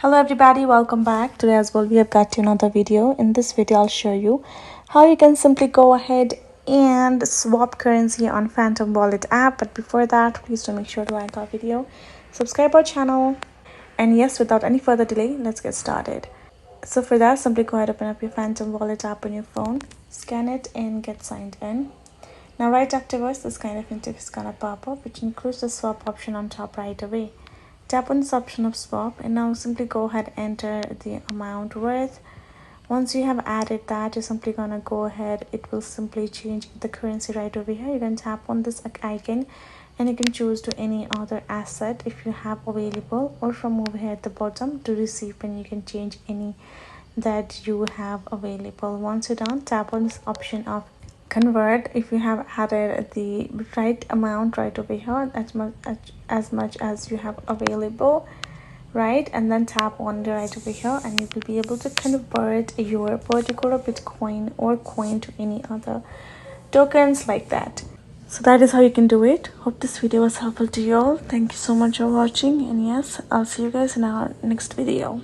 Hello everybody, welcome back. Today as well we have got to another video. In this video I'll show you how you can simply go ahead and swap currency on Phantom Wallet app. But before that, please do make sure to like our video, subscribe our channel, and yes, without any further delay, let's get started. So for that, simply go ahead, open up your Phantom Wallet app on your phone, scan it and get signed in. Now right afterwards, this kind of interface is gonna pop up, which includes the swap option on top right away. Tap on this option of swap and now simply go ahead and enter the amount worth. Once you have added that, you're simply gonna go ahead, it will simply change the currency right over here. You can tap on this icon and you can choose to any other asset if you have available, or from over here at the bottom to receive, and you can change any that you have available. Once you're done, tap on this option of convert if you have added the right amount right over here, as much as you have available, right? And then tap on the right over here and you will be able to convert your particular Bitcoin or coin to any other tokens like that. So that is how you can do it. Hope this video was helpful to you all. Thank you so much for watching, and yes, I'll see you guys in our next video.